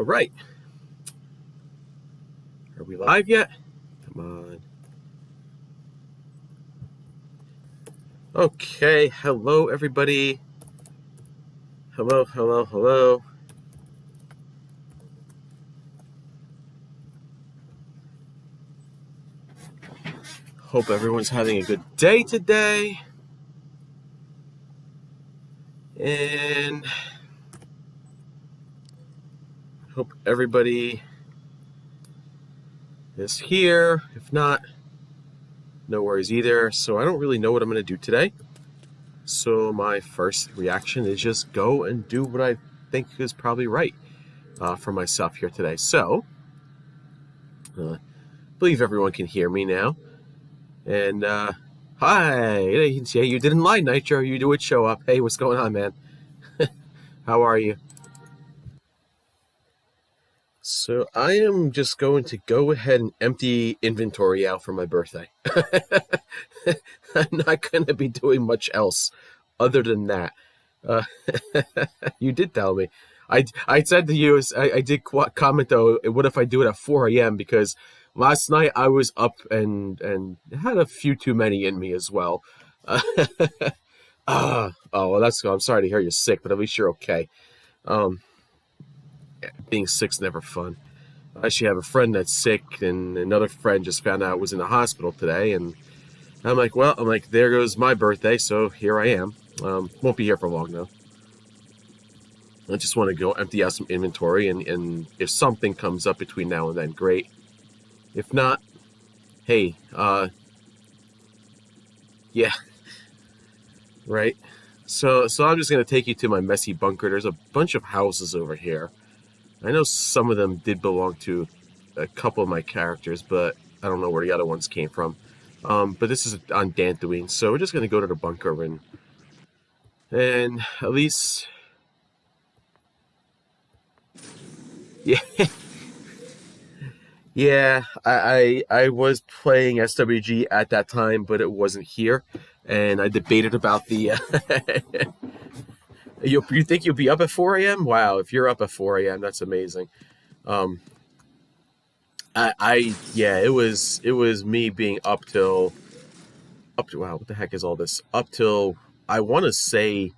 All right. Are we live yet? Come on. Okay. Hello, everybody. Hello, hello, hello. Hope everyone's having a good day today. And hope everybody is here. If not, no worries either. So I don't really know what I'm going to do today. So my first reaction is just go and do what I think is probably right for myself here today. So I believe everyone can hear me now. And hi, yeah, you didn't lie, Nitro. You would show up. Hey, what's going on, man? How are you? So I am just going to go ahead and empty inventory out for my birthday. I'm not going to be doing much else other than that. You did tell me. I said to you, I did comment though, what if I do it at 4 a.m. because last night I was up and had a few too many in me as well. Oh, well, I'm sorry to hear you're sick, but at least you're okay. Being sick's never fun. I actually have a friend that's sick, and another friend just found out was in the hospital today, and I'm like, there goes my birthday, so here I am. Won't be here for long, though. I just want to go empty out some inventory, and if something comes up between now and then, great. If not, hey, yeah, right? So I'm just going to take you to my messy bunker. There's a bunch of houses over here. I know some of them did belong to a couple of my characters, but I don't know where the other ones came from. But this is on Dantooine, so we're just going to go to the bunker and at least, yeah, yeah. I was playing SWG at that time, but it wasn't here, and I debated about the. You think you'll be up at 4 a.m.? Wow, if you're up at 4 a.m., that's amazing. It was me being up to wow, what the heck is all this? Up till I want to say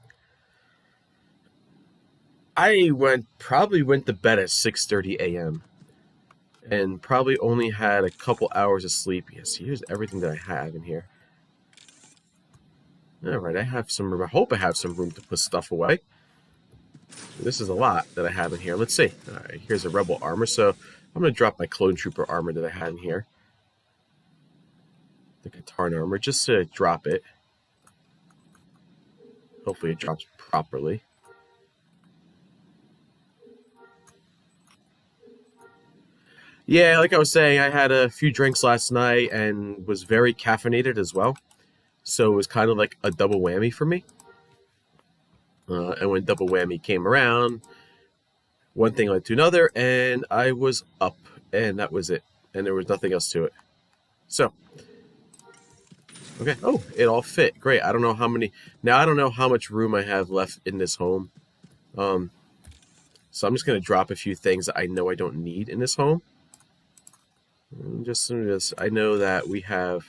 I probably went to bed at 6:30 a.m. and probably only had a couple hours of sleep. Yes, here's everything that I have in here. All right, I have some room. I hope I have some room to put stuff away. This is a lot that I have in here. Let's see. All right, here's a rebel armor. So I'm going to drop my clone trooper armor that I had in here. The Katana armor, just to drop it. Hopefully it drops properly. Yeah, like I was saying, I had a few drinks last night and was very caffeinated as well. So it was kind of like a double whammy for me. And when double whammy came around, one thing led to another, and I was up, and that was it. And there was nothing else to it. So, okay. Oh, it all fit. Great. I don't know how many. Now, I don't know how much room I have left in this home. So I'm just going to drop a few things that I know I don't need in this home. I know that we have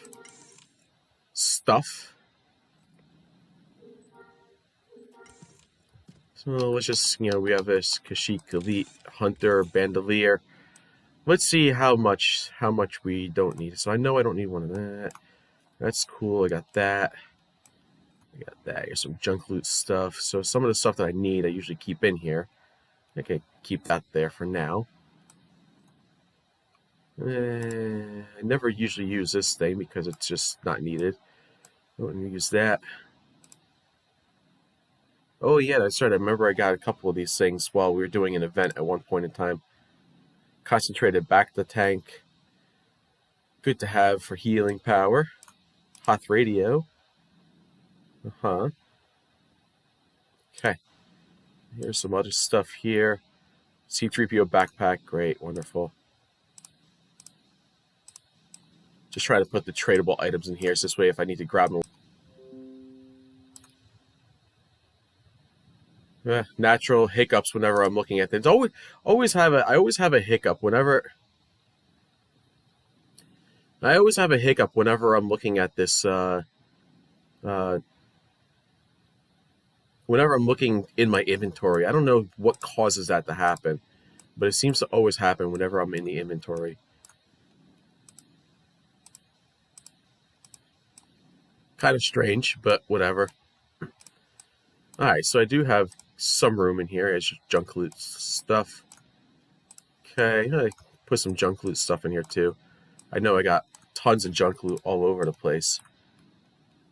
stuff. So let's just, we have this Kashyyyk Elite Hunter Bandolier. Let's see how much we don't need. So I know I don't need one of that. That's cool. I got that. I got that. Here's some junk loot stuff. So some of the stuff that I need, I usually keep in here. I can keep that there for now. I never usually use this thing because it's just not needed. I don't use that. Oh yeah, that's right. I remember I got a couple of these things while we were doing an event at one point in time. Concentrated back the tank. Good to have for healing power. Hoth radio. Okay. Here's some other stuff here. C-3PO backpack. Great. Wonderful. Just try to put the tradable items in here. So this way if I need to grab them. Natural hiccups whenever I'm looking at things. I always have a hiccup whenever I'm looking at this. Uh, Whenever I'm looking in my inventory, I don't know what causes that to happen, but it seems to always happen whenever I'm in the inventory. Kind of strange, but whatever. All right, so I do have some room in here as junk loot stuff. Okay, I put some junk loot stuff in here too. I know I got tons of junk loot all over the place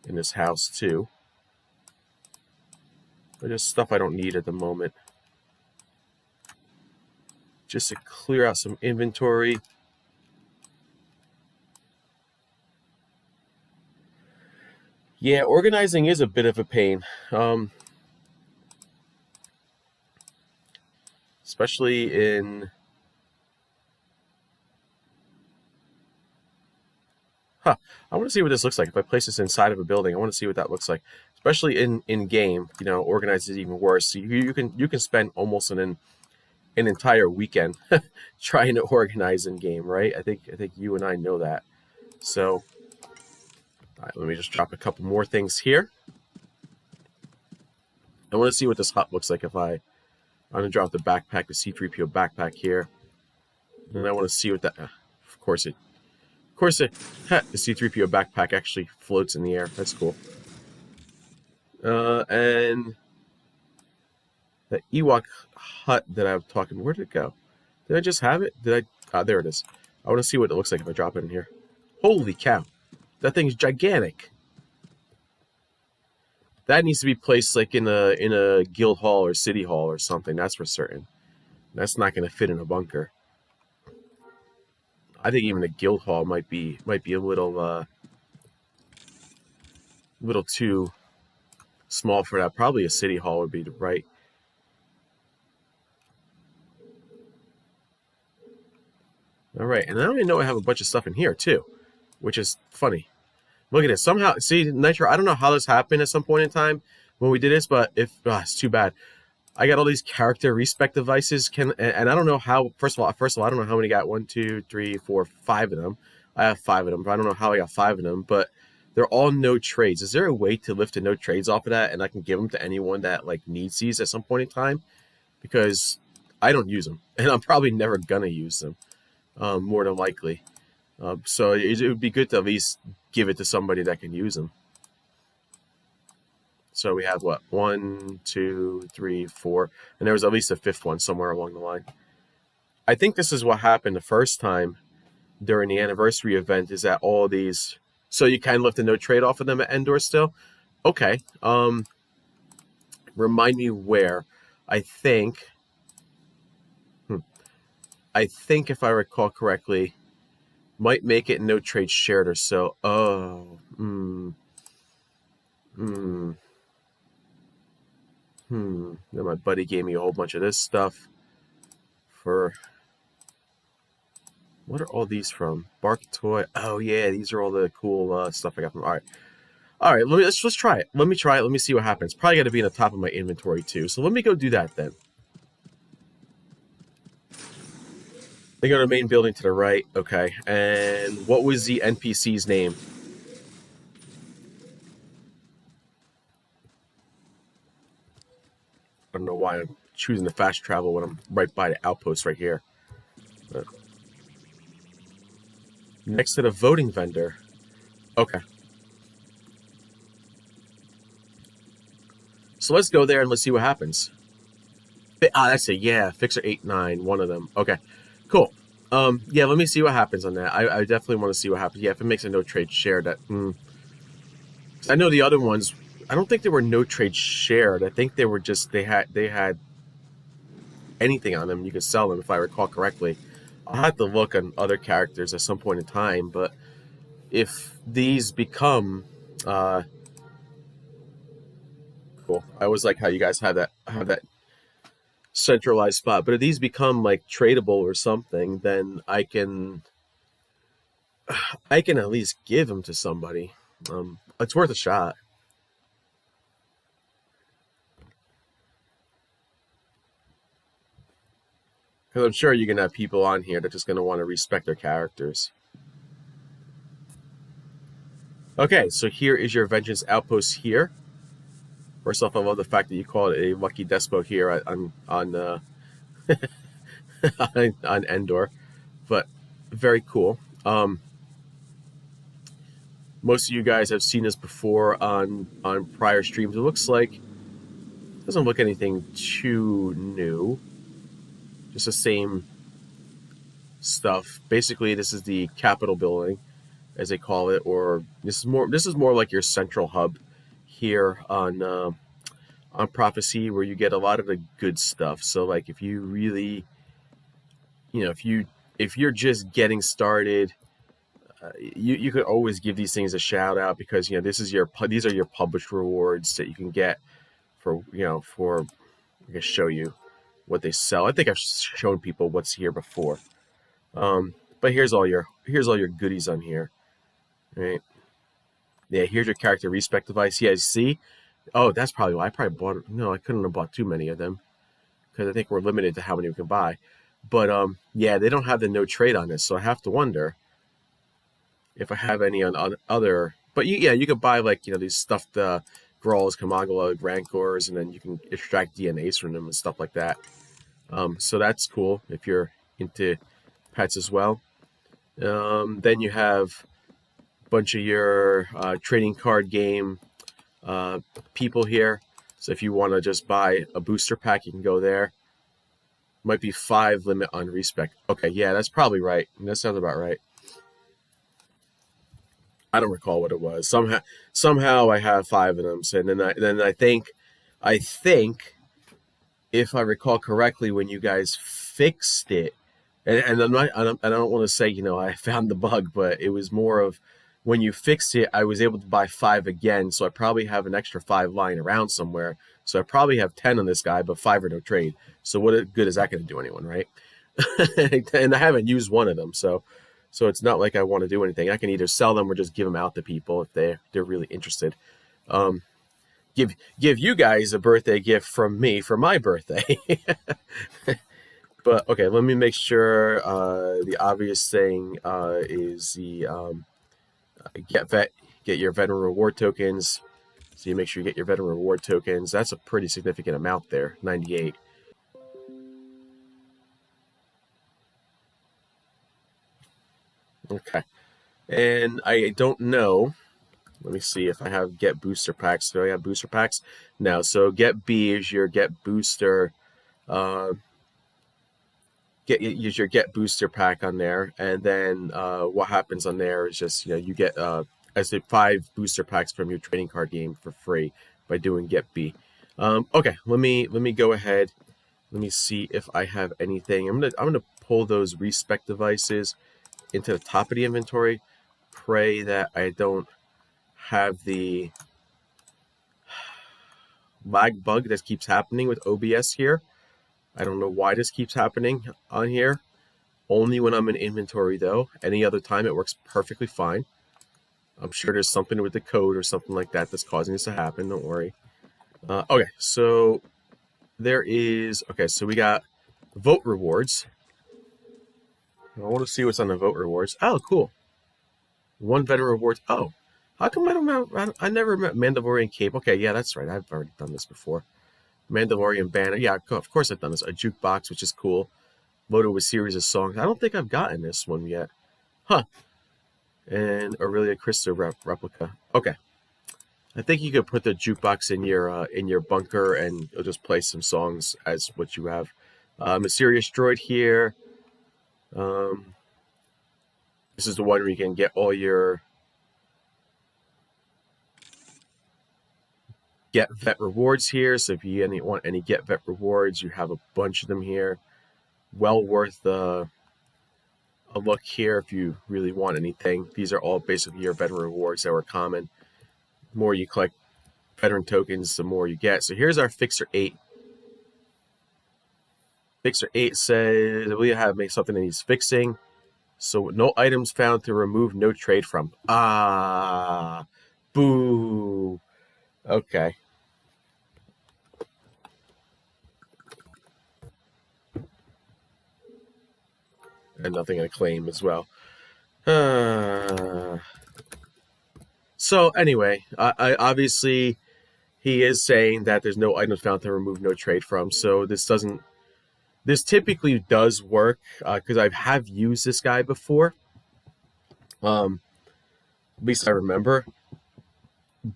in this house too. But just stuff I don't need at the moment. Just to clear out some inventory. Yeah, organizing is a bit of a pain. Especially in... I want to see what this looks like. If I place this inside of a building, I want to see what that looks like. Especially in game, organized is even worse. So you can spend almost an entire weekend trying to organize in game, right? I think you and I know that. So, all right, let me just drop a couple more things here. I want to see what this hut looks like if I'm going to drop the backpack, the C3PO backpack here. And I want to see what that... Of course, the C3PO backpack actually floats in the air. That's cool. And the Ewok hut that I was talking, where did it go? Did I just have it? There it is. I want to see what it looks like if I drop it in here. Holy cow. That thing's gigantic. That needs to be placed like in a guild hall or city hall or something. That's for certain. That's not going to fit in a bunker. I think even a guild hall might be a little too small for that. Probably a city hall would be right. All right, and I already know I have a bunch of stuff in here too, which is funny. Look at this. Somehow, see, Nitro, I don't know how this happened at some point in time when we did this, but it's too bad. I got all these character respec devices, and I don't know how. First of all, I don't know how many got. 1, 2, 3, 4, 5 of them. I have 5 of them, but I don't know how I got 5 of them. But they're all no trades. Is there a way to lift the no trades off of that, and I can give them to anyone that needs these at some point in time? Because I don't use them, and I'm probably never gonna use them, more than likely. So it would be good to at least give it to somebody that can use them. So we have what? 1, 2, 3, 4, and there was at least a 5th one somewhere along the line. I think this is what happened the first time during the anniversary event. Is that all these? So you can lift a no trade off of them at Endor still? Okay. Remind me where? I think if I recall correctly, might make it no trade shared or so. Oh. Then my buddy gave me a whole bunch of this stuff for... What are all these from? Bark Toy. Oh yeah, these are all the cool stuff I got from... All right. Let's try it. Let me try it. Let me see what happens. Probably got to be in the top of my inventory too. So let me go do that then. They go to the main building to the right. Okay. And what was the NPC's name? I don't know why I'm choosing to fast travel when I'm right by the outpost right here. But next to the voting vendor. Okay. So let's go there and let's see what happens. That's it. Yeah, Fixer 8, 9, one of them. Okay, cool. Yeah, let me see what happens on that. I definitely want to see what happens. Yeah, if it makes a no trade share, that. I know the other ones. I don't think they were no trade shared. I think they were just they had anything on them. You could sell them if I recall correctly. I'll have to look on other characters at some point in time. But if these become cool, I always like how you guys have that centralized spot. But if these become tradable or something, then I can at least give them to somebody. It's worth a shot. Because I'm sure you're going to have people on here that are just going to want to respect their characters. Okay, so here is your Vengeance Outpost here. First off, I love the fact that you call it a Lucky Despo here on Endor, but very cool. Most of you guys have seen this before on prior streams. It looks like it doesn't look anything too new, just the same stuff. Basically, this is the Capitol building, as they call it, or this is more like your central hub here on Prophecy, where you get a lot of the good stuff. So, like, if you really, if you're just getting started, you could always give these things a shout out, because these are your published rewards that you can get for I guess show you what they sell. I think I've shown people what's here before. But here's all your goodies on here, right? Yeah, here's your character respect device. Yeah, see. Oh, that's probably why I probably bought. No, I couldn't have bought too many of them, because I think we're limited to how many we can buy. But yeah, they don't have the no trade on this, so I have to wonder if I have any on other. But you could buy, like, these stuffed Grolls, Kamagala, Rancors, and then you can extract DNAs from them and stuff like that. So that's cool if you're into pets as well. Then you have a bunch of your trading card game people here. So if you want to just buy a booster pack, you can go there. Might be 5 limit on respect. Okay, yeah, that's probably right. That sounds about right. I don't recall what it was. Somehow I have 5 of them. So then I think if I recall correctly, when you guys fixed it, and I don't want to say I found the bug, but it was more of, when you fixed it, I was able to buy 5 again. So I probably have an extra 5 lying around somewhere. So I probably have 10 on this guy, but 5 are no trade. So what good is that going to do anyone, right? And I haven't used one of them, so it's not like I want to do anything. I can either sell them or just give them out to people if they're really interested. Give you guys a birthday gift from me for my birthday. But okay, let me make sure the obvious thing is the get your veteran reward tokens. So you make sure you get your veteran reward tokens. That's a pretty significant amount there, 98. Okay. And I don't know. Let me see if I have get booster packs. Do I have booster packs? No. So get B is your get booster. Use your get booster pack on there, and then what happens on there is just you get I say 5 booster packs from your trading card game for free by doing get B. Okay, let me go ahead. Let me see if I have anything. I'm gonna pull those respect devices into the top of the inventory. Pray that I don't have the lag bug that keeps happening with OBS here. I don't know why this keeps happening on here. Only when I'm in inventory, though. Any other time, it works perfectly fine. I'm sure there's something with the code or something like that that's causing this to happen. Don't worry. Okay, so there is... Okay, so we got vote rewards. I want to see what's on the vote rewards. Oh, cool. 1 veteran rewards. Oh, how come I never met Mandalorian Cape? Okay, yeah, that's right. I've already done this before. Mandalorian banner. Yeah, of course I've done this. A jukebox, which is cool. Loaded with series of songs. I don't think I've gotten this one yet. Huh. And Aurelia Christa replica. Okay. I think you could put the jukebox in your bunker, and it'll just play some songs as what you have. Mysterious Droid here. This is the one where you can get all your get vet rewards here. So if you want any get vet rewards, you have a bunch of them here. Well worth a look here if you really want anything. These are all basically your veteran rewards that were common. The more you collect veteran tokens, the more you get. So here's our Fixer 8. Fixer 8 says we have make something that needs fixing. So no items found to remove no trade from. Ah, boo. Okay. and nothing in a claim as well. So anyway, I obviously he is saying that there's no items found to remove no trade from. So this doesn't. This typically does work because I have used this guy before. At least I remember,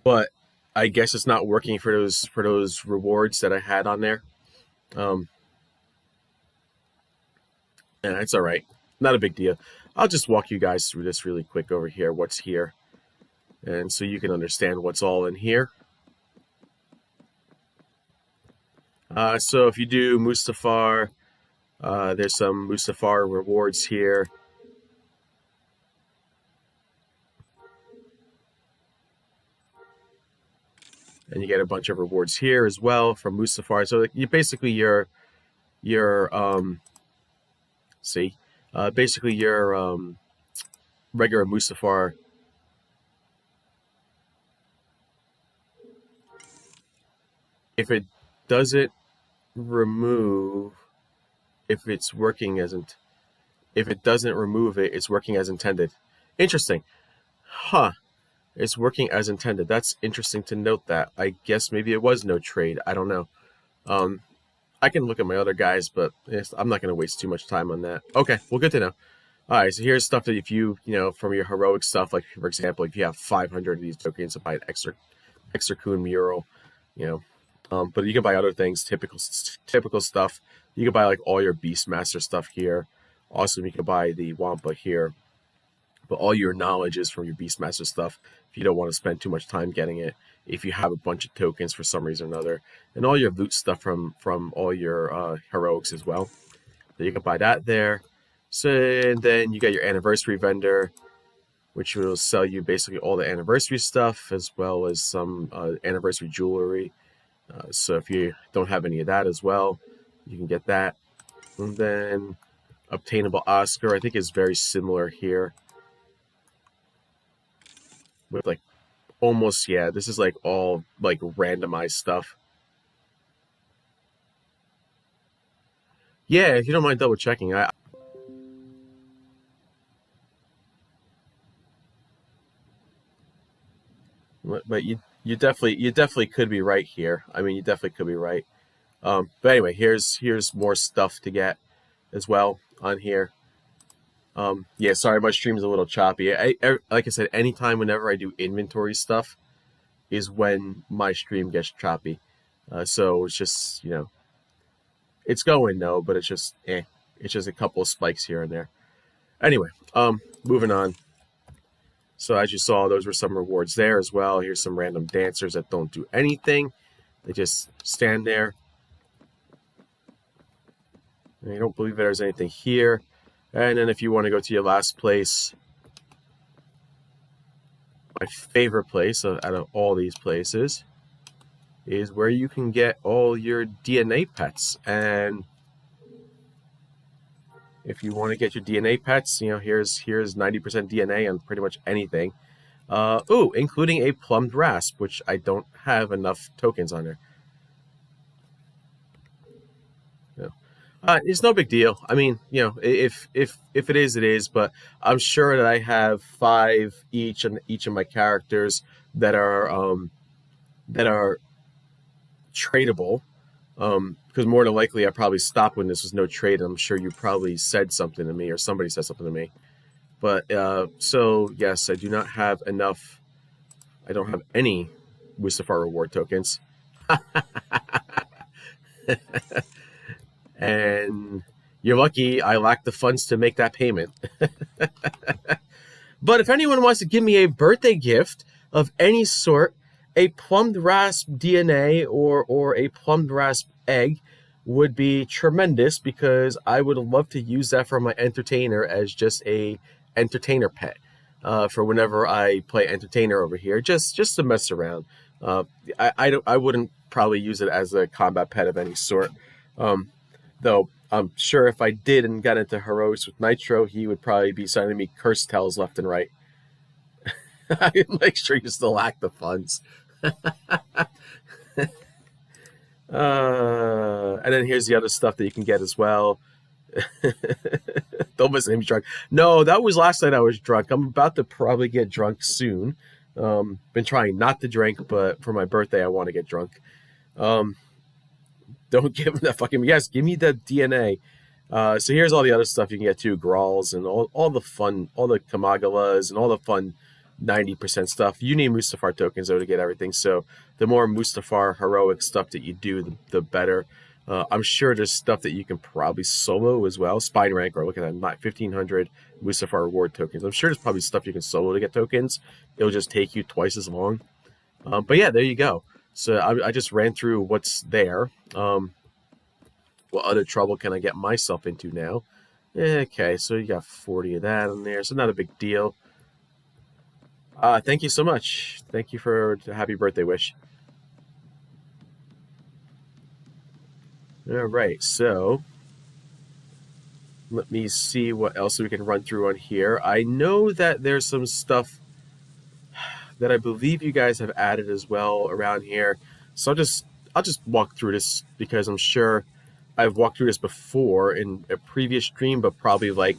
but I guess it's not working for those rewards that I had on there. And it's all right, not a big deal. I'll just walk you guys through this really quick over here. What's here, and so you can understand what's all in here. So if you do Mustafar, there's some Mustafar rewards here. And you get a bunch of rewards here as well from Mustafar. So you basically your basically your regular Mustafar. If it doesn't remove, if it's working as if it doesn't remove it, it's working as intended. Interesting, huh? It's working as intended. That's interesting to note that. I guess maybe it was no trade. I don't know. I can look at my other guys, but I'm not going to waste too much time on that. Okay, well, good to know. All right, so here's stuff that if you from your heroic stuff, like for example, if you have 500 of these tokens to buy an extra Kun mural, but you can buy other things, typical stuff. You can buy like all your Beastmaster stuff here. Also, you can buy the Wampa here. But all your knowledge is from your Beastmaster stuff if you don't want to spend too much time getting it, if you have a bunch of tokens for some reason or another. And all your loot stuff from all your heroics as well. So you can buy that there. So and then you got your anniversary vendor, which will sell you basically all the anniversary stuff as well as some anniversary jewelry. So if you don't have any of that as well, you can get that. And then obtainable Oscar, I think is very similar here. With like almost, yeah, this is like all like randomized stuff. Yeah, if you don't mind double checking, but you definitely could be right here. I mean, you definitely could be right. But anyway, here's more stuff to get as well on here. Yeah, sorry, my stream's a little choppy. Like I said, anytime whenever I do inventory stuff is when my stream gets choppy. So it's just, it's going though, but it's just a couple of spikes here and there. Anyway, moving on. So as you saw, those were some rewards there as well. Here's some random dancers that don't do anything. They just stand there. And I don't believe there's anything here. And then if you want to go to your last place, my favorite place out of all these places is where you can get all your DNA pets. And if you want to get your DNA pets, here's 90% DNA on pretty much anything. Including a plumbed rasp, which I don't have enough tokens on there. It's no big deal. I mean, if it is, it is. But I'm sure that I have 5 each on each of my characters that are tradable. Because more than likely, I probably stopped when this was no trade. I'm sure you probably said something to me, or somebody said something to me. But so yes, I do not have enough. I don't have any Mustafar reward tokens. And you're lucky I lack the funds to make that payment. But if anyone wants to give me a birthday gift of any sort, a plumbed rasp DNA or a plumbed rasp egg would be tremendous, because I would love to use that for my entertainer as just a entertainer pet for whenever I play entertainer over here, just to mess around. I wouldn't probably use it as a combat pet of any sort. Though I'm sure if I did and got into heroics with Nitro, he would probably be sending me curse tells left and right. I'd make sure you still lack the funds. And then here's the other stuff that you can get as well. Don't listen to me drunk. No, that was last night I was drunk. I'm about to probably get drunk soon. Been trying not to drink, but for my birthday, I want to get drunk. Um, don't give me that fucking, yes, give me the DNA. So here's all the other stuff you can get too, Grawls and all the fun, all the Kamagalas and all the fun 90% stuff. You need Mustafar tokens though to get everything. So the more Mustafar heroic stuff that you do, the better. I'm sure there's stuff that you can probably solo as well. Spine Rancor, look at that, 1,500 Mustafar reward tokens. I'm sure there's probably stuff you can solo to get tokens. It'll just take you twice as long. But yeah, there you go. So I just ran through what's there. What other trouble can I get myself into now? Okay, so you got 40 of that in there, so not a big deal. Thank you so much. Thank you for the happy birthday wish. All right, so let me see what else we can run through on here. I know that there's some stuff that I believe you guys have added as well around here. So I'll just walk through this because I'm sure I've walked through this before in a previous stream, but probably like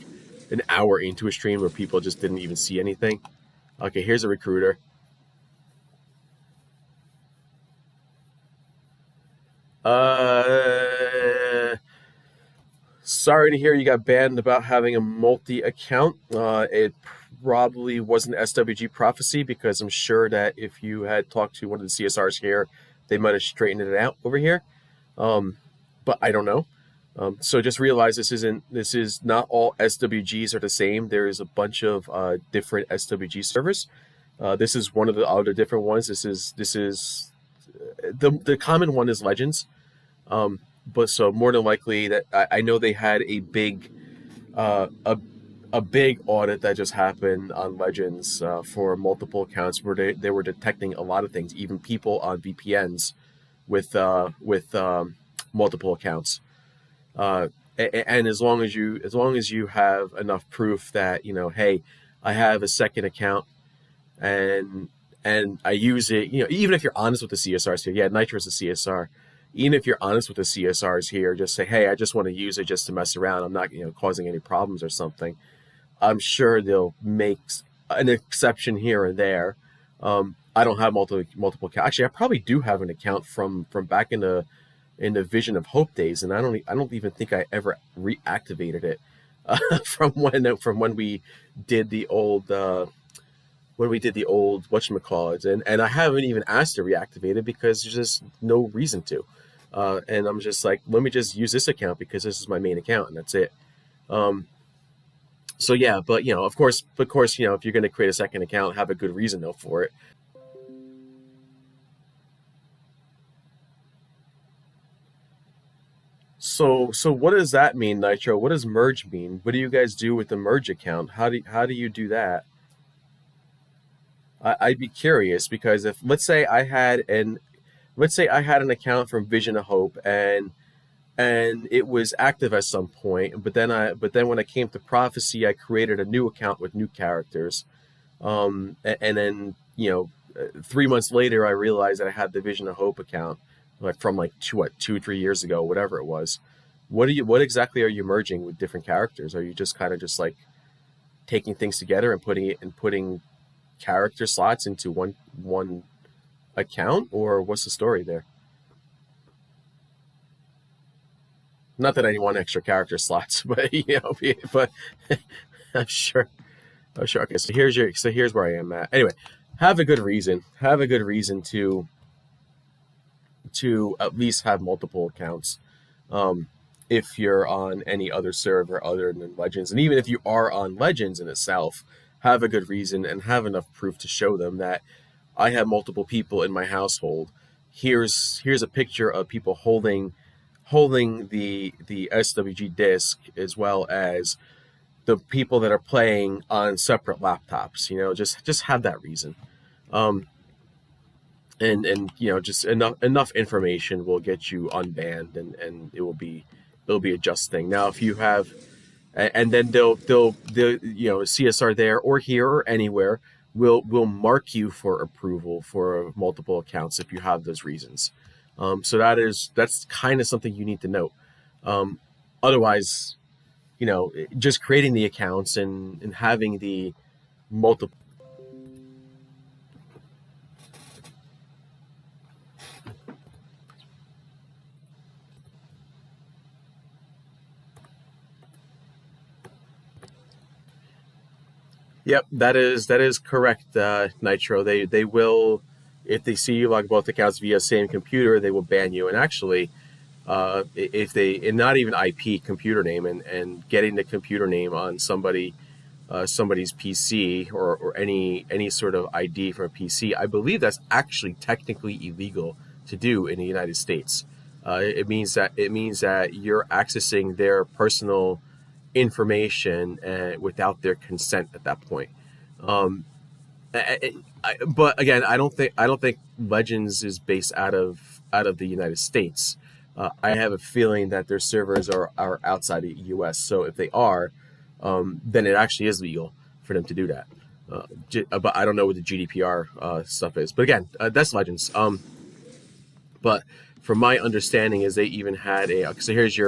an hour into a stream where people just didn't even see anything. Okay, here's a recruiter. Sorry to hear you got banned about having a multi-account. It probably wasn't SWG Prophecy because I'm sure that if you had talked to one of the CSRs here, they might have straightened it out over here. But I don't know. So just realize this is not all SWGs are the same. There is a bunch of different SWG servers. This is one of the other different ones. This is the common one is Legends. But so more than likely that I know they had a big big audit that just happened on Legends for multiple accounts where they were detecting a lot of things, even people on VPNs with multiple accounts. And as long as you have enough proof that, hey, I have a second account and I use it, even if you're honest with the CSRs here, yeah, Nitro is a CSR. Even if you're honest with the CSRs here, just say, hey, I just want to use it just to mess around. I'm not, causing any problems or something. I'm sure they'll make an exception here and there. I don't have multiple accounts. Actually, I probably do have an account from back in the Vision of Hope days, and I don't even think I ever reactivated it from when we did the old whatchamacallit, and I haven't even asked to reactivate it because there's just no reason to. And I'm just like, let me just use this account because this is my main account, and that's it. So yeah, but of course, if you're going to create a second account, have a good reason though for it. So what does that mean, Nitro? What does merge mean? What do you guys do with the merge account? How do you do that? I'd be curious because if let's say I had an account from Vision of Hope and it was active at some point, but then when I came to Prophecy, I created a new account with new characters, and then 3 months later, I realized that I had the Vision of Hope account, like from 2-3 years ago, whatever it was. What exactly are you merging with different characters? Are you just kind of just like taking things together and putting character slots into one account, or what's the story there? Not that I want extra character slots, but but I'm sure. Okay, so here's where I am at. Anyway, have a good reason to at least have multiple accounts. If you're on any other server other than Legends, and even if you are on Legends in itself, have a good reason and have enough proof to show them that I have multiple people in my household. Here's a picture of people holding the SWG disc, as well as the people that are playing on separate laptops. Just have that reason. And just enough information will get you unbanned, and it'll be a just thing. Now, if you have, and then they'll CSR there or here or anywhere will mark you for approval for multiple accounts if you have those reasons. So that's kind of something you need to note. Otherwise, just creating the accounts and having the multiple. Yep, that is correct, Nitro. They will, if they see you log both accounts via same computer, they will ban you. And actually, if they, and not even IP, computer name, and getting the computer name on somebody's PC, or any sort of ID from a PC, I believe that's actually technically illegal to do in the United States. It means that you're accessing their personal information without their consent at that point. Um, but again, I don't think Legends is based out of the United States. I have a feeling that their servers are outside the U.S. So if they are, then it actually is legal for them to do that. But I don't know what the GDPR stuff is. But again, that's Legends. But from my understanding, is they even had so here's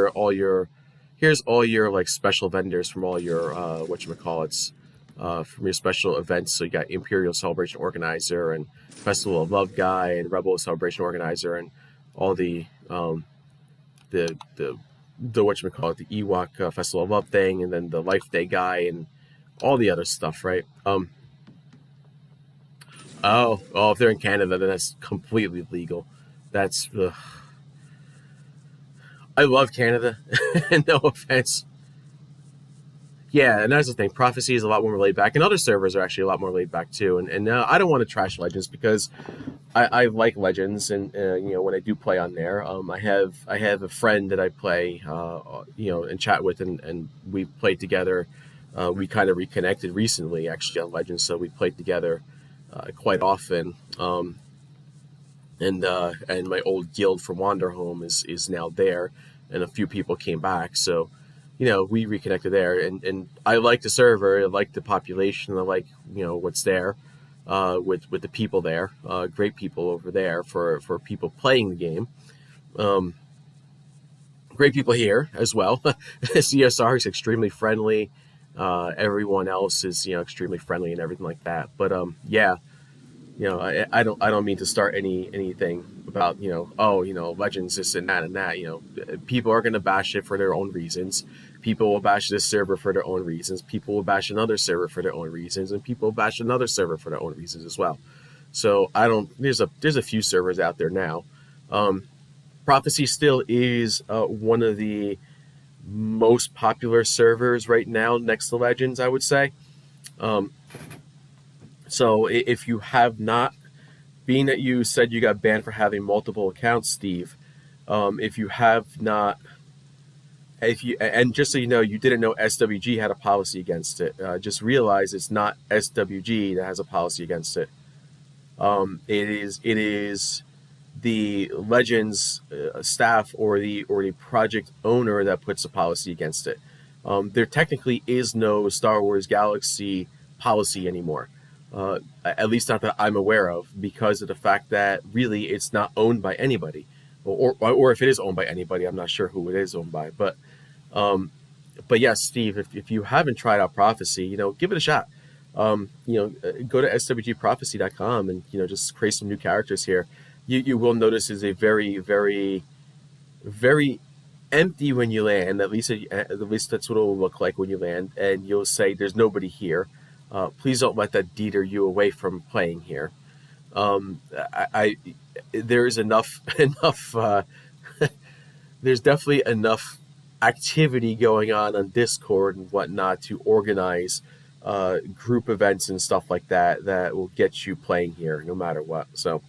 all your like special vendors from all your whatchamacallits, from your special events. So you got Imperial Celebration Organizer and Festival of Love guy and Rebel Celebration Organizer and all the whatchamacallit, the Ewok Festival of Love thing, and then the Life Day guy and all the other stuff, right? If they're in Canada, then that's completely legal. That's I love Canada. No offense. Yeah, and that's the thing. Prophecy is a lot more laid back, and other servers are actually a lot more laid back too. And I don't want to trash Legends because I like Legends, and when I do play on there, I have a friend that I play and chat with, and we played together. We kind of reconnected recently, actually, on Legends, so we played together quite often. And my old guild from Wanderhome is now there, and a few people came back, so we reconnected there, and I like the server, I like the population, I like what's there, with the people there, great people over there for people playing the game, great people here as well. CSR is extremely friendly, everyone else is extremely friendly and everything like that, but yeah. I don't mean to start anything about Legends, this and that and that. People are going to bash it for their own reasons. People will bash this server for their own reasons. People will bash another server for their own reasons, and people will bash another server for their own reasons as well. So I don't. There's a few servers out there now. Prophecy still is one of the most popular servers right now, next to Legends, I would say. So if you have not, being that you said you got banned for having multiple accounts, Steve, if you have not, and just so you know, you didn't know SWG had a policy against it. Just realize it's not SWG that has a policy against it. It is the Legends staff, or the project owner that puts a policy against it. There technically is no Star Wars Galaxy policy anymore. At least not that I'm aware of, because of the fact that really it's not owned by anybody, or if it is owned by anybody, I'm not sure who it is owned by. But yes, Steve, if you haven't tried out Prophecy, give it a shot. Go to swgprophecy.com and just create some new characters here. You will notice is a very, very, very empty when you land. At least that's what it will look like when you land, and you'll say there's nobody here. Please don't let that deter you away from playing here. There is enough. There's definitely enough activity going on Discord and whatnot to organize group events and stuff like that will get you playing here no matter what. So,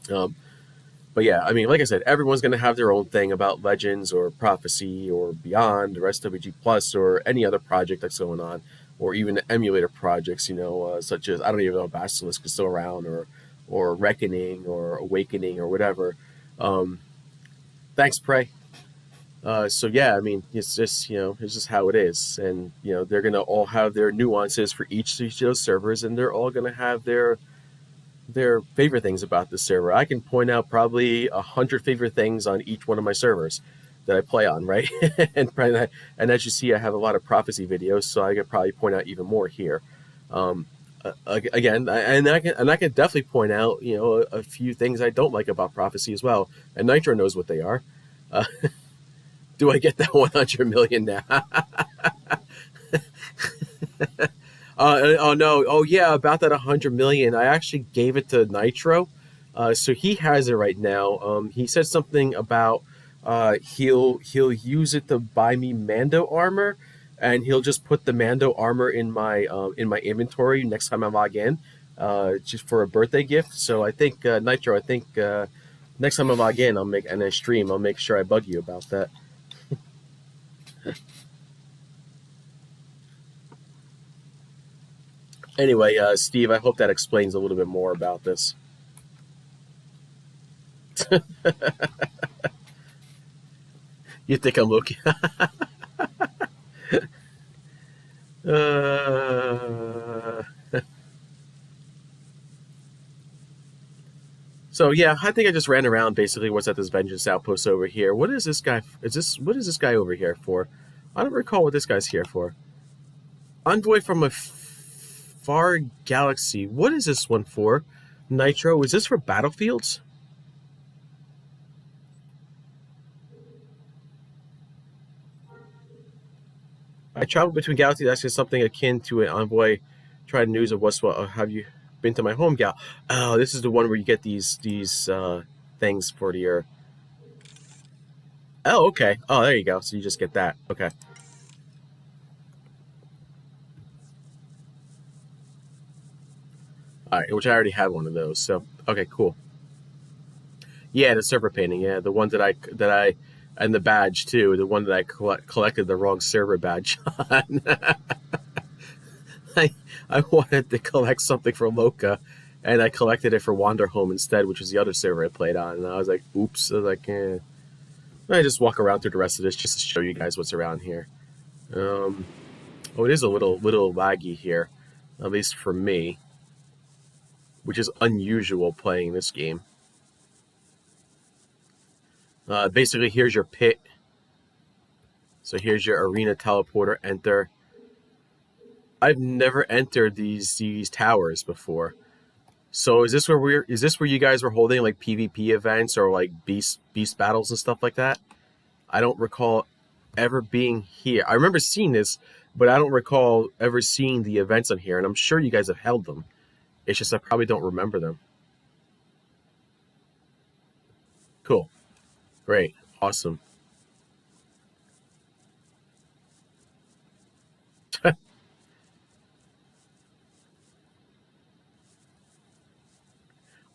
but yeah, I mean, like I said, everyone's going to have their own thing about Legends or Prophecy or Beyond or SWG Plus or any other project that's going on, or even emulator projects, such as, I don't even know if Basilisk is still around, or Reckoning or Awakening or whatever. Thanks, Prey. So yeah, I mean, it's just how it is, and they're gonna all have their nuances for each of those servers, and they're all gonna have their favorite things about the server. I can point out probably 100 favorite things on each one of my servers. that I play on, right? And as you see, I have a lot of prophecy videos, so I could probably point out even more here. Um, Again, I can definitely point out, a few things I don't like about prophecy as well. And Nitro knows what they are. Uh, do I get that 100 million now? Oh no! Oh yeah, about that 100 million. I actually gave it to Nitro, so he has it right now. He said something about he'll use it to buy me Mando armor, and he'll just put the Mando armor in my inventory next time I log in, just for a birthday gift. So I think Nitro. I think next time I log in, I stream. I'll make sure I bug you about that. Anyway, Steve, I hope that explains a little bit more about this. You think I'm looking? uh, so yeah, I think I just ran around basically what's at this vengeance outpost over here. What is this guy? What is this guy over here for? I don't recall what this guy's here for. Envoy from a far galaxy. What is this one for? Nitro. Is this for battlefields? I traveled between galaxies asking something akin to an envoy. Tried news of what's what. Have you been to my home gal? Oh, this is the one where you get these things for your. Oh, okay. Oh, there you go. So you just get that. Okay. All right, which I already had one of those. So okay, cool. Yeah, the server painting. Yeah, the one and the badge too. The one that I collected the wrong server badge on. I wanted to collect something for Loka, and I collected it for Wanderhome instead, which was the other server I played on. And I was like, oops. I was like, eh. I just walk around through the rest of this just to show you guys what's around here. Um, oh, it is a little laggy here, at least for me, which is unusual playing this game. Basically, here's your pit. So here's your arena teleporter. Enter. I've never entered these towers before. So is this where you guys were holding like PvP events or like beast battles and stuff like that? I don't recall ever being here. I remember seeing this, but I don't recall ever seeing the events on here, and I'm sure you guys have held them. It's just I probably don't remember them. Cool. Great. Awesome.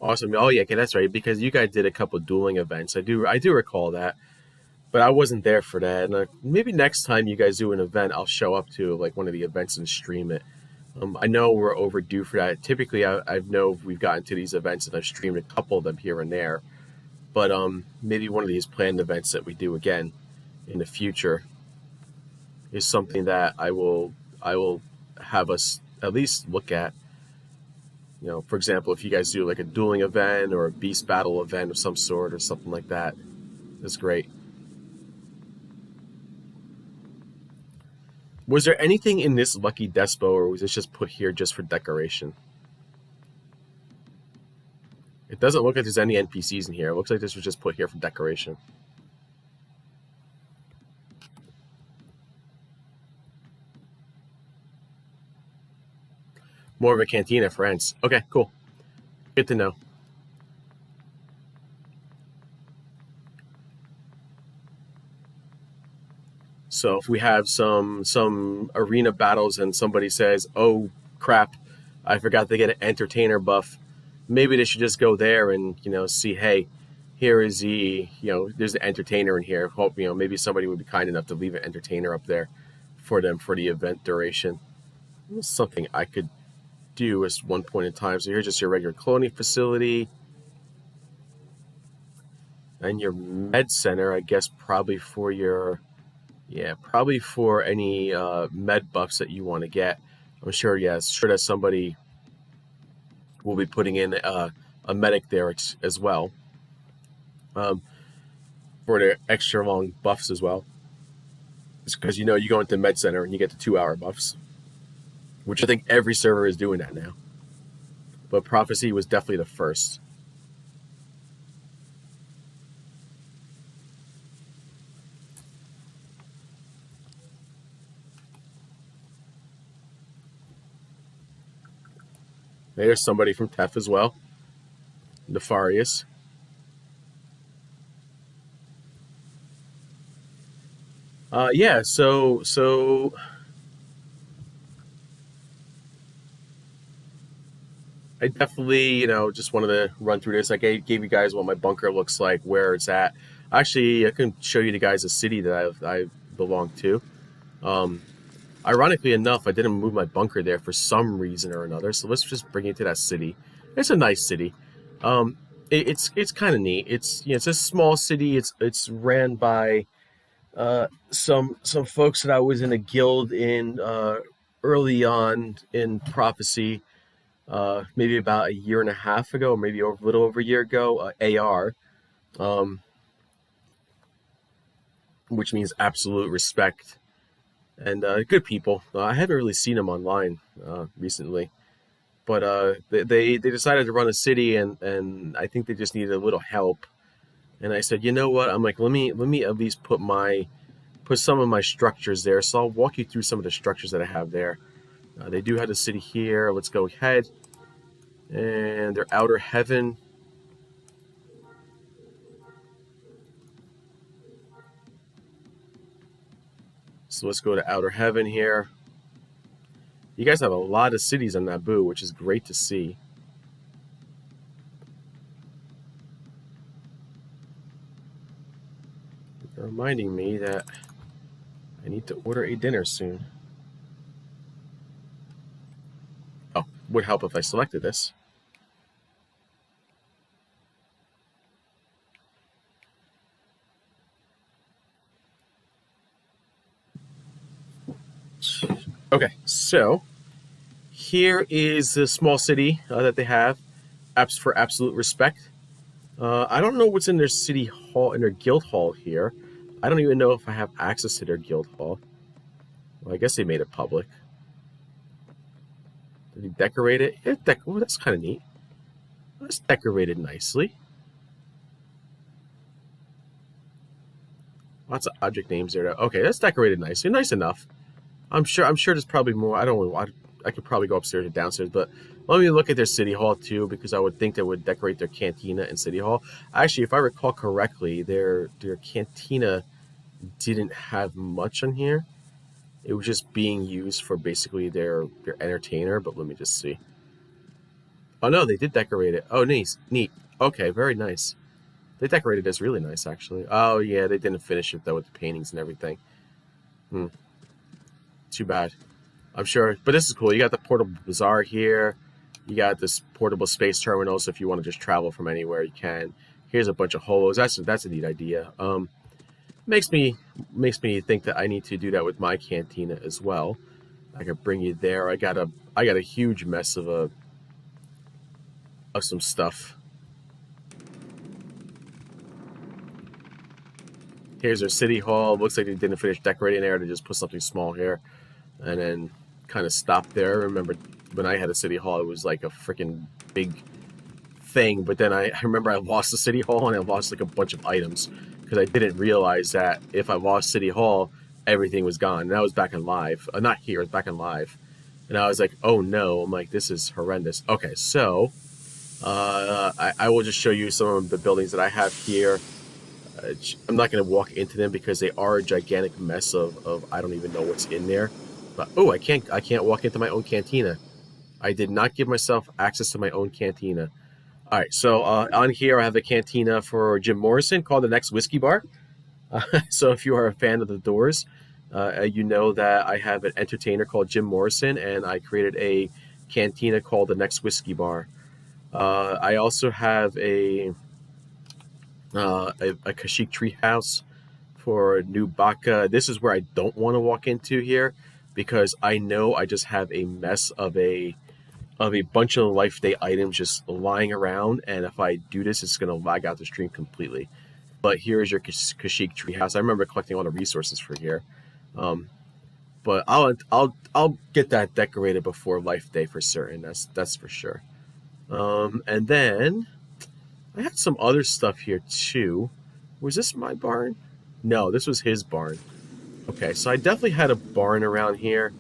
Awesome. Oh yeah, okay, that's right. Because you guys did a couple dueling events. I do recall that. But I wasn't there for that. And maybe next time you guys do an event, I'll show up to like one of the events and stream it. I know we're overdue for that. Typically, I know we've gotten to these events and I've streamed a couple of them here and there. But maybe one of these planned events that we do again in the future is something that I will have us at least look at. For example, if you guys do like a dueling event or a beast battle event of some sort or something like that, that's great. Was there anything in this Lucky Despo, or was this just put here just for decoration? It doesn't look like there's any NPCs in here. It looks like this was just put here for decoration. More of a cantina for ants. Okay, cool. Good to know. So if we have some arena battles and somebody says, "Oh crap, I forgot to get an entertainer buff," maybe they should just go there and see, hey, here is there's the entertainer in here. Hope maybe somebody would be kind enough to leave an entertainer up there for them for the event duration. Something I could do at one point in time. So here's just your regular cloning facility and your med center, I guess, probably for your probably for any med buffs that you want to get. I'm sure, sure that somebody will be putting in a medic there as well. Um, for the extra long buffs as well. It's because you go into Med Center and you get the 2 hour buffs, which I think every server is doing that now. But Prophecy was definitely the first. There's somebody from TEF as well, Nefarious. Yeah, so I definitely, just wanted to run through this. I gave you guys what my bunker looks like, where it's at. Actually, I can show you guys a city that I belong to. Ironically enough, I didn't move my bunker there for some reason or another. So let's just bring you to that city. It's a nice city. It's kind of neat. It's a small city. It's ran by some folks that I was in a guild in early on in Prophecy, maybe about a year and a half ago, maybe a little over a year ago. AR, um, which means absolute respect, and good people. I haven't really seen them online recently, but they decided to run a city, and I think they just needed a little help. And I said, you know what? I'm like, let me at least put some of my structures there. So I'll walk you through some of the structures that I have there. They do have the city here. Let's go ahead. And their outer heaven. So let's go to outer heaven here. You guys have a lot of cities on Naboo, which is great to see. They're reminding me that I need to order a dinner soon. Oh, would help if I selected this. Okay, so here is the small city that they have, apps for absolute respect. I don't know what's in their city hall, in their guild hall here. I don't even know if I have access to their guild hall. Well, I guess they made it public. Did he decorate it? Yeah, oh, that's kind of neat. That's decorated nicely. Lots of object names there. Okay, that's decorated nicely. Nice enough. I'm sure there's probably more. I could probably go upstairs or downstairs, but let me look at their city hall too, because I would think they would decorate their cantina and city hall. Actually, if I recall correctly, their cantina didn't have much on here. It was just being used for basically their entertainer. But let me just see. Oh no, they did decorate it. Oh, neat. Okay, very nice. They decorated this really nice, actually. Oh yeah, they didn't finish it though with the paintings and everything. Too bad. I'm sure, but this is cool. You got the portable bazaar here. You got this portable space terminal, so if you want to just travel from anywhere, you can. Here's a bunch of holos. That's a neat idea. Makes me think that I need to do that with my cantina as well. I can bring you there. I got a huge mess of some stuff. Here's our city hall. Looks like they didn't finish decorating there. They just put something small here, and then kind of stopped there. I remember when I had a city hall, it was like a freaking big thing. But then I remember I lost the city hall and I lost like a bunch of items because I didn't realize that if I lost city hall, everything was gone. And I was back in live, not here, it's back in live. And I was like, oh no, I'm like, this is horrendous. Okay, so I will just show you some of the buildings that I have here. I'm not going to walk into them because they are a gigantic mess of I don't even know what's in there. But oh, I can't walk into my own cantina. I did not give myself access to my own cantina. All right, so on here I have a cantina for Jim Morrison called the Next Whiskey Bar. So if you are a fan of the Doors, you know that I have an entertainer called Jim Morrison, and I created a cantina called the Next Whiskey Bar. I also have a Kashyyyk treehouse for New Baka. This is where I don't want to walk into here because I know I just have a mess of a bunch of life day items just lying around, and if I do this, it's going to lag out the stream completely. But here is your Kashyyyk treehouse. I remember collecting all the resources for here. But I'll get that decorated before Life Day for certain. That's for sure. And then I had some other stuff here too. Was this my barn? No, this was his barn. Okay, so I definitely had a barn around here.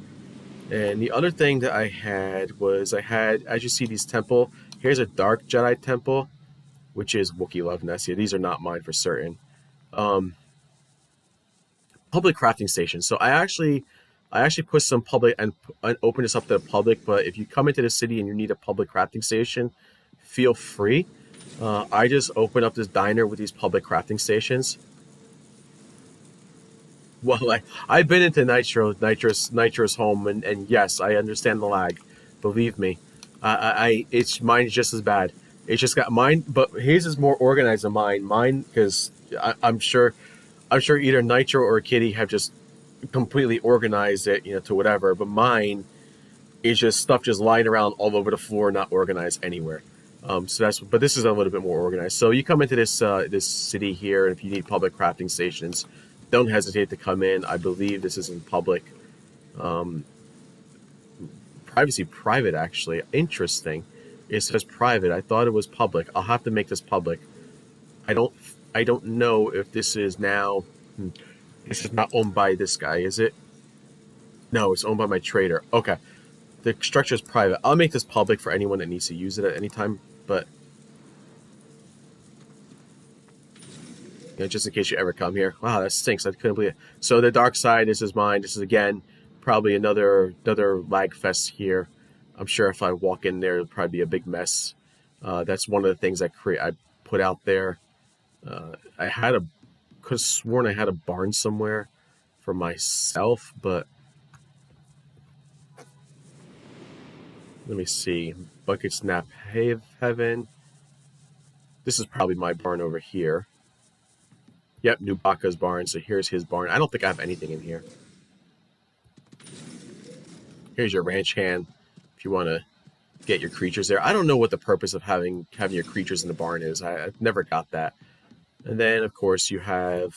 And the other thing that I had was as you see, these temple. Here's a Dark Jedi temple, which is Wookiee Love Nest. Yeah, these are not mine for certain. Public crafting station. So I actually put some public and open this up to the public. But if you come into the city and you need a public crafting station, feel free. I just opened up this diner with these public crafting stations. Well, I've been into Nitro's home, and yes, I understand the lag. Believe me, it's mine's just as bad. It's just got mine, but his is more organized than mine. Mine, because I'm sure either Nitro or Kitty have just completely organized it, to whatever. But mine is just stuff just lying around all over the floor, not organized anywhere. But this is a little bit more organized. So you come into this city here, and if you need public crafting stations, don't hesitate to come in. I believe this is in public. Privacy private, actually. Interesting. It says private. I thought it was public. I'll have to make this public. I don't know if this is now. This is not owned by this guy, is it? No, it's owned by my trader. Okay. The structure is private. I'll make this public for anyone that needs to use it at any time, but just in case you ever come here. Wow, that stinks. I couldn't believe it. So the dark side, this is mine. This is, again, probably another lag fest here. I'm sure if I walk in there, it'll probably be a big mess. That's one of the things I put out there. I could have sworn I had a barn somewhere for myself, but let me see. Bucket Snap Heaven. This is probably my barn over here. Yep, Nubaka's barn. So here's his barn. I don't think I have anything in here. Here's your ranch hand if you want to get your creatures there. I don't know what the purpose of having your creatures in the barn is. I've never got that. And then, of course, you have...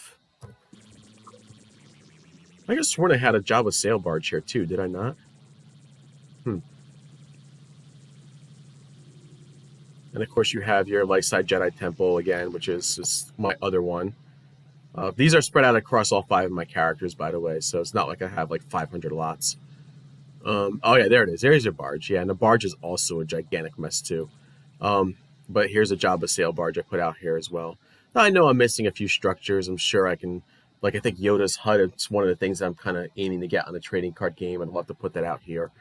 I just sworn I had a Jabba sail barge here, too. Did I not? And, of course, you have your Lightside Jedi Temple, again, which is my other one. These are spread out across all 5 of my characters, by the way, so it's not like I have, 500 lots. Oh, yeah, there it is. There's your barge. Yeah, and the barge is also a gigantic mess, too. But here's a Jabba sail barge I put out here as well. I know I'm missing a few structures. I'm sure I can... I think Yoda's hut, it's one of the things I'm kind of aiming to get on a trading card game, and I'll have to put that out here.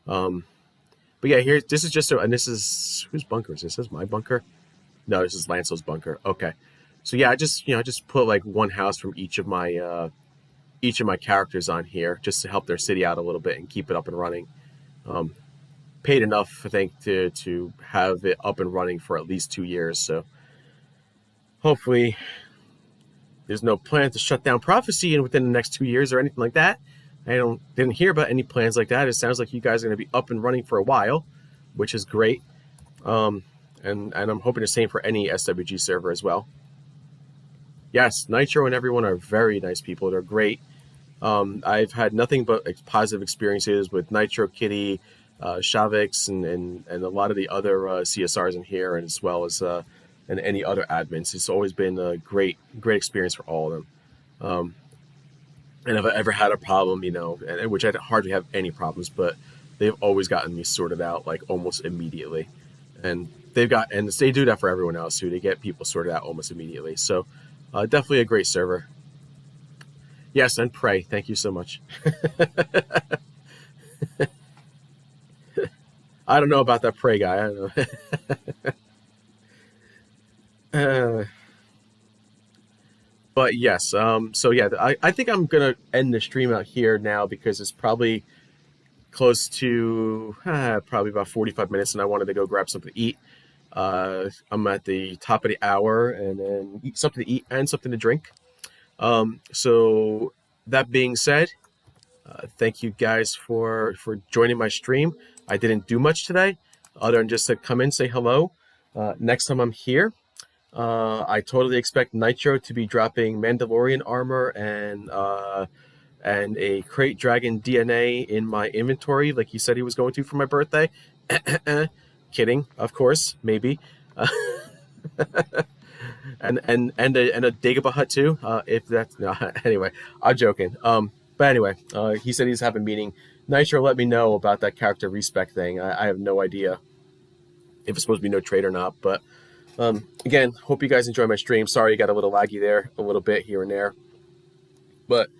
But yeah, this is just... and this is... Whose bunker is this? Is this my bunker? No, this is Lancel's bunker. Okay. So yeah, I just put one house from each of my characters on here just to help their city out a little bit and keep it up and running. Paid enough, I think, to have it up and running for at least 2 years. So hopefully there's no plan to shut down Prophecy within the next 2 years or anything like that. I didn't hear about any plans like that. It sounds like you guys are going to be up and running for a while, which is great. And I'm hoping the same for any SWG server as well. Yes, Nitro and everyone are very nice people. They're great. I've had nothing but positive experiences with Nitro, Kitty, Shavix, and a lot of the other CSRs in here, and as well as and any other admins. It's always been a great experience for all of them. And if I ever had a problem, which I hardly have any problems, but they've always gotten me sorted out almost immediately. And they do that for everyone else too. They get people sorted out almost immediately. So definitely a great server. Yes, and pray. Thank you so much. I don't know about that pray guy. I don't know. But yes, so yeah, I think I'm going to end the stream out here now because it's probably close to probably about 45 minutes, and I wanted to go grab something to eat. I'm at the top of the hour, and then eat something to eat and something to drink. So that being said, thank you guys for joining my stream. I didn't do much today other than just to come in, say hello. Next time I'm here, I totally expect Nitro to be dropping Mandalorian armor and a crate dragon DNA in my inventory, like he said he was going to for my birthday. Kidding, of course, maybe. Uh, and a Dagobah hut too. If that's no, anyway, I'm joking. But anyway, he said he's having a meeting. Nitro let me know about that character respec thing. I have no idea if it's supposed to be no trade or not. But again, hope you guys enjoy my stream. Sorry, you got a little laggy there, a little bit here and there. But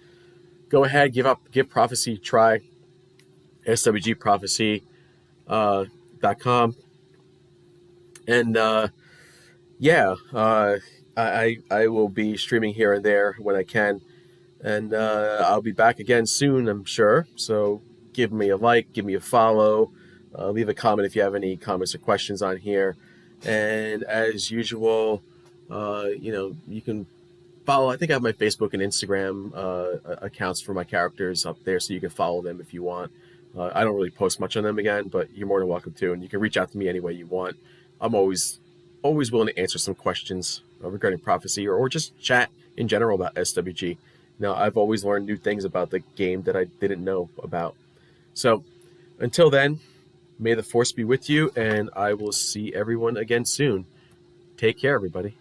go ahead, give Prophecy a try. SWG Prophecy .com. And yeah, I will be streaming here and there when I can, and I'll be back again soon, I'm sure. So give me a like, give me a follow, leave a comment if you have any comments or questions on here, and as usual, you can follow. I think I have my Facebook and Instagram accounts for my characters up there, so you can follow them if you want. I don't really post much on them again, but you're more than welcome to, and you can reach out to me any way you want. I'm always willing to answer some questions regarding prophecy or just chat in general about SWG. Now, I've always learned new things about the game that I didn't know about. So until then, may the force be with you, and I will see everyone again soon. Take care, everybody.